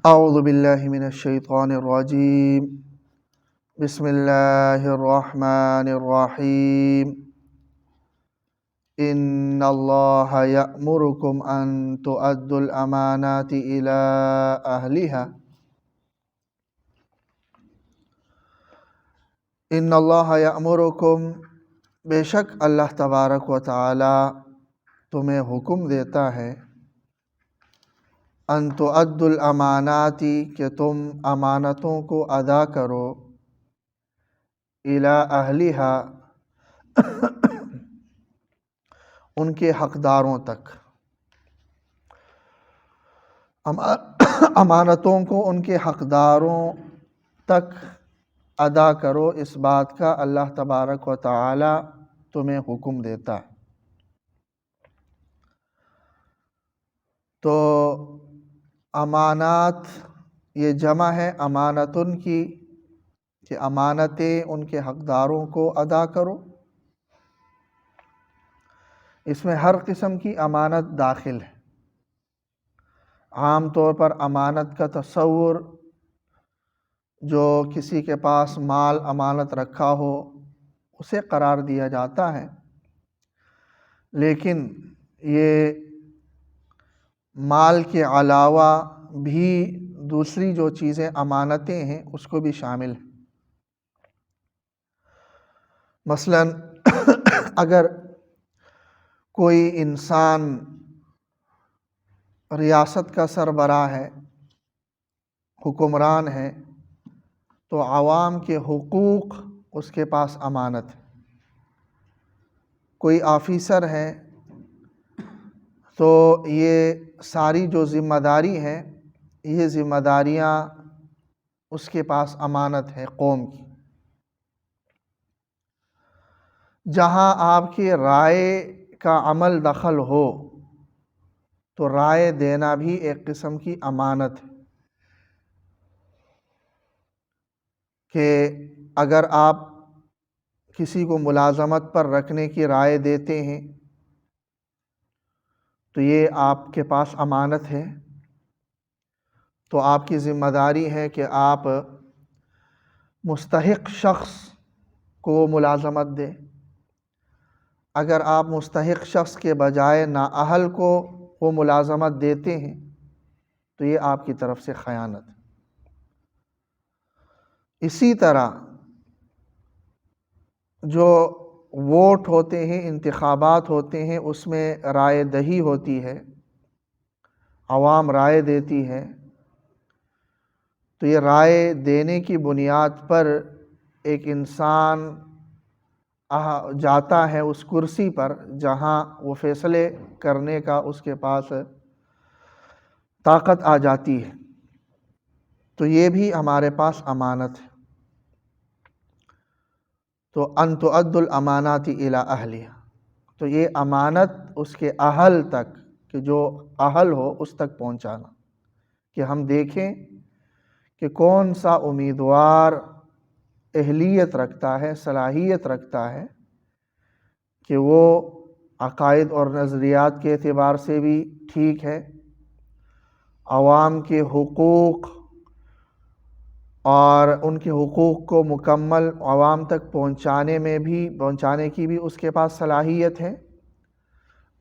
اعوذ باللہ من الشیطان الرجیم بسم اللہ الرحمن الرحیم ان اللہ یأمرکم ان تؤدوا الامانات الی اہلها ان اللہ یأمرکم، بے شک اللہ تبارک و تعالی تمہیں حکم دیتا ہے ان تؤدوا الامانات، کہ تم امانتوں کو ادا کرو الی اہلہا، ان کے حقداروں تک، امانتوں کو ان کے حقداروں تک ادا کرو، اس بات کا اللہ تبارک و تعالی تمہیں حکم دیتا ہے۔ تو امانات یہ جمع ہے امانتن کی، کہ امانتیں ان کے حقداروں کو ادا کرو۔ اس میں ہر قسم کی امانت داخل ہے۔ عام طور پر امانت کا تصور جو کسی کے پاس مال امانت رکھا ہو اسے قرار دیا جاتا ہے، لیکن یہ مال کے علاوہ بھی دوسری جو چیزیں امانتیں ہیں اس کو بھی شامل ہیں۔ مثلا اگر کوئی انسان ریاست کا سربراہ ہے، حکمران ہے، تو عوام کے حقوق اس کے پاس امانت ہے۔ کوئی آفیسر ہے تو یہ ساری جو ذمہ داری ہیں، یہ ذمہ داریاں اس کے پاس امانت ہے قوم کی۔ جہاں آپ کی رائے کا عمل دخل ہو تو رائے دینا بھی ایک قسم کی امانت ہے، کہ اگر آپ کسی کو ملازمت پر رکھنے کی رائے دیتے ہیں تو یہ آپ کے پاس امانت ہے، تو آپ کی ذمہ داری ہے کہ آپ مستحق شخص کو ملازمت دیں۔ اگر آپ مستحق شخص کے بجائے نااہل کو وہ ملازمت دیتے ہیں تو یہ آپ کی طرف سے خیانت ہے۔ اسی طرح جو ووٹ ہوتے ہیں، انتخابات ہوتے ہیں، اس میں رائے دہی ہوتی ہے، عوام رائے دیتی ہے، تو یہ رائے دینے کی بنیاد پر ایک انسان جاتا ہے اس کرسی پر جہاں وہ فیصلے کرنے کا اس کے پاس طاقت آ جاتی ہے، تو یہ بھی ہمارے پاس امانت ہے۔ تو ان تؤدوا الامانات الی اہلہا، تو یہ امانت اس کے اہل تک، کہ جو اہل ہو اس تک پہنچانا، کہ ہم دیکھیں کہ کون سا امیدوار اہلیت رکھتا ہے، صلاحیت رکھتا ہے کہ وہ عقائد اور نظریات کے اعتبار سے بھی ٹھیک ہے، عوام کے حقوق اور ان کے حقوق کو مکمل عوام تک پہنچانے کی بھی اس کے پاس صلاحیت ہے،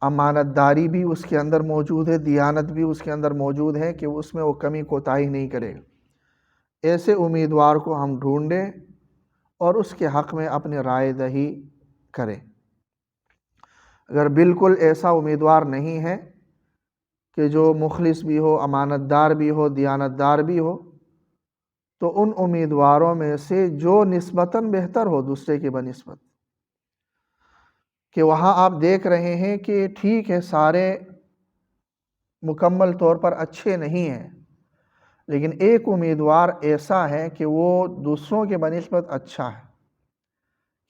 امانت داری بھی اس کے اندر موجود ہے، دیانت بھی اس کے اندر موجود ہے کہ اس میں وہ کمی کوتاہی نہیں کرے گا۔ ایسے امیدوار کو ہم ڈھونڈیں اور اس کے حق میں اپنی رائے دہی کریں۔ اگر بالکل ایسا امیدوار نہیں ہے کہ جو مخلص بھی ہو، امانت دار بھی ہو، دیانت دار بھی ہو، تو ان امیدواروں میں سے جو نسبتاً بہتر ہو دوسرے کے بنسبت، کہ وہاں آپ دیکھ رہے ہیں کہ ٹھیک ہے سارے مکمل طور پر اچھے نہیں ہیں، لیکن ایک امیدوار ایسا ہے کہ وہ دوسروں کے بنسبت اچھا ہے،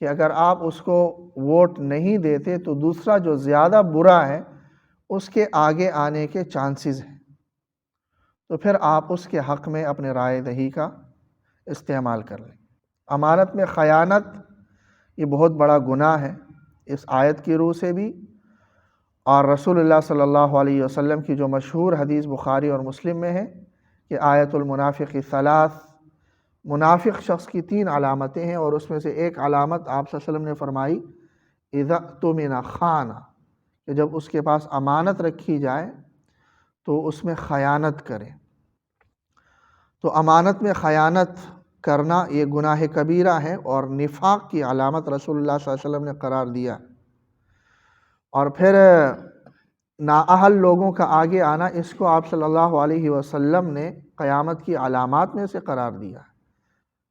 کہ اگر آپ اس کو ووٹ نہیں دیتے تو دوسرا جو زیادہ برا ہے اس کے آگے آنے کے چانسز ہیں، تو پھر آپ اس کے حق میں اپنے رائے دہی کا استعمال کر لیں۔ امانت میں خیانت یہ بہت بڑا گناہ ہے، اس آیت کی روح سے بھی، اور رسول اللہ صلی اللہ علیہ وسلم کی جو مشہور حدیث بخاری اور مسلم میں ہے کہ آیت المنافق ثلاث، منافق شخص کی 3 علامتیں ہیں، اور اس میں سے ایک علامت آپ صلی اللہ علیہ وسلم نے فرمائی اذا اؤتمن خان، کہ جب اس کے پاس امانت رکھی جائے تو اس میں خیانت کرے۔ تو امانت میں خیانت کرنا یہ گناہ کبیرہ ہے اور نفاق کی علامت رسول اللہ صلی اللہ علیہ وسلم نے قرار دیا۔ اور پھر نااہل لوگوں کا آگے آنا، اس کو آپ صلی اللہ علیہ وسلم نے قیامت کی علامات میں سے قرار دیا۔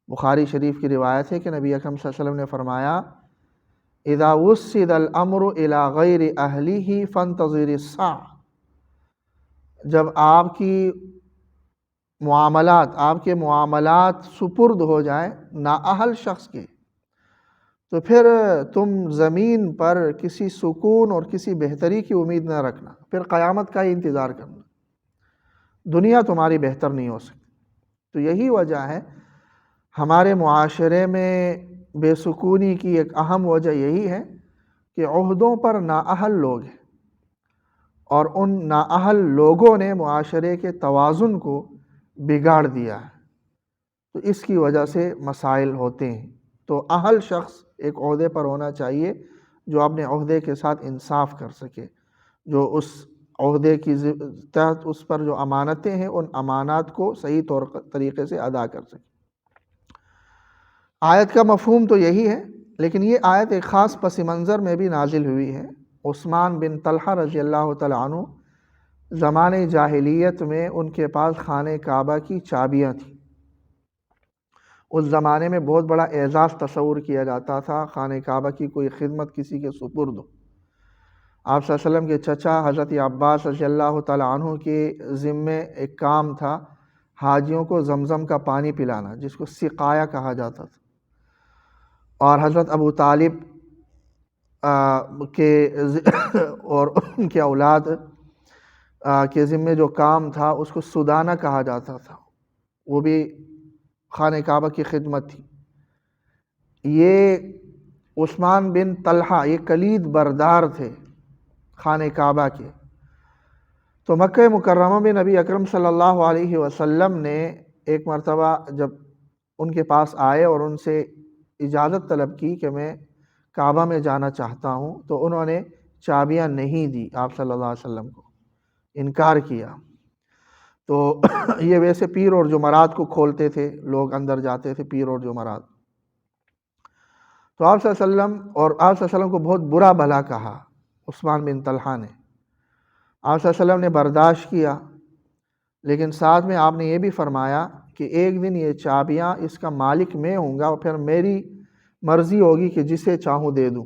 بخاری شریف کی روایت ہے کہ نبی اکرم صلی اللہ علیہ وسلم نے فرمایا اذا وسد الامر الى غیر اہلہ فانتظر الساعہ، جب آپ کے معاملات سپرد ہو جائیں نااہل شخص کے، تو پھر تم زمین پر کسی سکون اور کسی بہتری کی امید نہ رکھنا، پھر قیامت کا ہی انتظار کرنا، دنیا تمہاری بہتر نہیں ہو سکتی۔ تو یہی وجہ ہے ہمارے معاشرے میں بے سکونی کی ایک اہم وجہ یہی ہے کہ عہدوں پر نااہل لوگ ہیں، اور ان نااہل لوگوں نے معاشرے کے توازن کو بگاڑ دیا ہے، تو اس کی وجہ سے مسائل ہوتے ہیں۔ تو اہل شخص ایک عہدے پر ہونا چاہیے جو اپنے عہدے کے ساتھ انصاف کر سکے، جو اس عہدے کی تحت اس پر جو امانتیں ہیں ان امانات کو صحیح طریقے سے ادا کر سکے۔ آیت کا مفہوم تو یہی ہے، لیکن یہ آیت ایک خاص پس منظر میں بھی نازل ہوئی ہے۔ عثمان بن طلحہ رضی اللہ تعالیٰ عنہ زمانے جاہلیت میں ان کے پاس خانہ کعبہ کی چابیاں تھیں۔ اس زمانے میں بہت بڑا اعزاز تصور کیا جاتا تھا، خانہ کعبہ کی کوئی خدمت کسی کے سپرد ہو۔ آپ صلی اللہ علیہ وسلم کے چچا حضرت عباس رضی اللہ تعالیٰ عنہ کے ذمے ایک کام تھا، حاجیوں کو زمزم کا پانی پلانا، جس کو سقایا کہا جاتا تھا، اور حضرت ابو طالب کے اور ان کے اولاد کے ذمے جو کام تھا اس کو سدانہ کہا جاتا تھا، وہ بھی خانہ کعبہ کی خدمت تھی۔ یہ عثمان بن طلحہ یہ کلید بردار تھے خانہ کعبہ کے۔ تو مکہ مکرمہ میں نبی اکرم صلی اللہ علیہ وسلم نے ایک مرتبہ جب ان کے پاس آئے اور ان سے اجازت طلب کی کہ میں کعبہ میں جانا چاہتا ہوں، تو انہوں نے چابیاں نہیں دی آپ صلی اللہ علیہ وسلم کو، انکار کیا۔ تو یہ ویسے پیر اور جمعرات کو کھولتے تھے، لوگ اندر جاتے تھے پیر اور جمعرات۔ تو آپ صلی اللہ علیہ وسلم کو بہت برا بھلا کہا عثمان بن طلحہ نے۔ آپ صلی اللہ علیہ وسلم نے برداشت کیا، لیکن ساتھ میں آپ نے یہ بھی فرمایا کہ ایک دن یہ چابیاں اس کا مالک میں ہوں گا، اور پھر میری مرضی ہوگی کہ جسے چاہوں دے دوں۔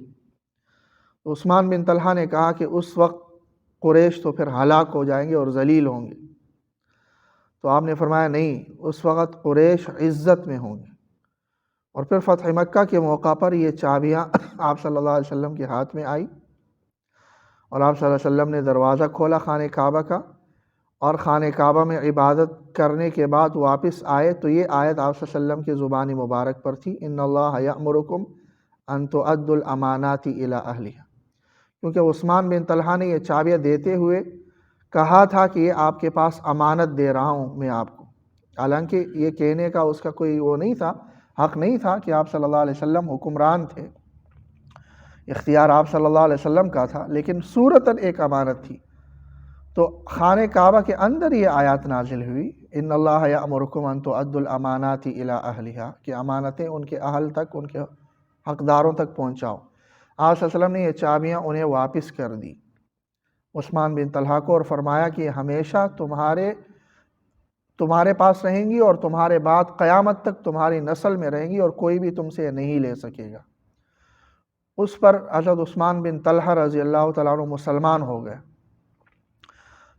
تو عثمان بن طلحہ نے کہا کہ اس وقت قریش تو پھر ہلاک ہو جائیں گے اور ذلیل ہوں گے۔ تو آپ نے فرمایا نہیں، اس وقت قریش عزت میں ہوں گے۔ اور پھر فتح مکہ کے موقع پر یہ چابیاں آپ صلی اللہ علیہ وسلم کے ہاتھ میں آئی، اور آپ صلی اللہ علیہ وسلم نے دروازہ کھولا خانہ کعبہ کا، اور خانہ کعبہ میں عبادت کرنے کے بعد واپس آئے تو یہ آیت آپ صلی اللہ علیہ وسلم کی زبان مبارک پر تھی، ان اللہ یأمرکم ان تؤدوا الامانات الی اہلہا، کیونکہ عثمان بن طلحہ نے یہ چابیاں دیتے ہوئے کہا تھا کہ یہ آپ کے پاس امانت دے رہا ہوں میں آپ کو، حالانکہ یہ کہنے کا اس کا کوئی وہ نہیں تھا، حق نہیں تھا کہ آپ صلی اللہ علیہ وسلم حکمران تھے، اختیار آپ صلی اللہ علیہ وسلم کا تھا، لیکن صورتاً ایک امانت تھی۔ تو خانہ کعبہ کے اندر یہ آیات نازل ہوئی، ان اللہ یأمرکم ان تؤدوا الامانات الی اہلہا، کہ امانتیں ان کے اہل تک، ان کے حقداروں تک پہنچاؤ۔ آپ صلی اللہ علیہ وسلم نے یہ چابیاں انہیں واپس کر دی عثمان بن طلحہ کو، اور فرمایا کہ ہمیشہ تمہارے پاس رہیں گی، اور تمہارے بعد قیامت تک تمہاری نسل میں رہیں گی، اور کوئی بھی تم سے نہیں لے سکے گا۔ اس پر حضرت عثمان بن طلحہ رضی اللہ تعالیٰ عنہ مسلمان ہو گئے۔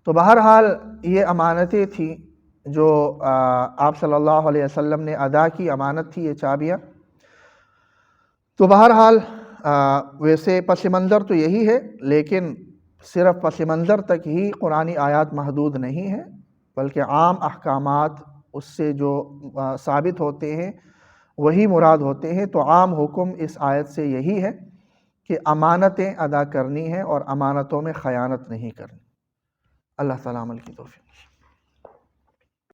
تو بہرحال یہ امانتیں تھیں جو آپ صلی اللہ علیہ وسلم نے ادا کی، امانت تھی یہ چابیاں۔ تو بہرحال ویسے پس منظر تو یہی ہے، لیکن صرف پس منظر تک ہی قرآنی آیات محدود نہیں ہیں، بلکہ عام احکامات اس سے جو ثابت ہوتے ہیں وہی مراد ہوتے ہیں۔ تو عام حکم اس آیت سے یہی ہے کہ امانتیں ادا کرنی ہیں اور امانتوں میں خیانت نہیں کرنی۔ اللہ تعالیٰ عمل کی توفیق۔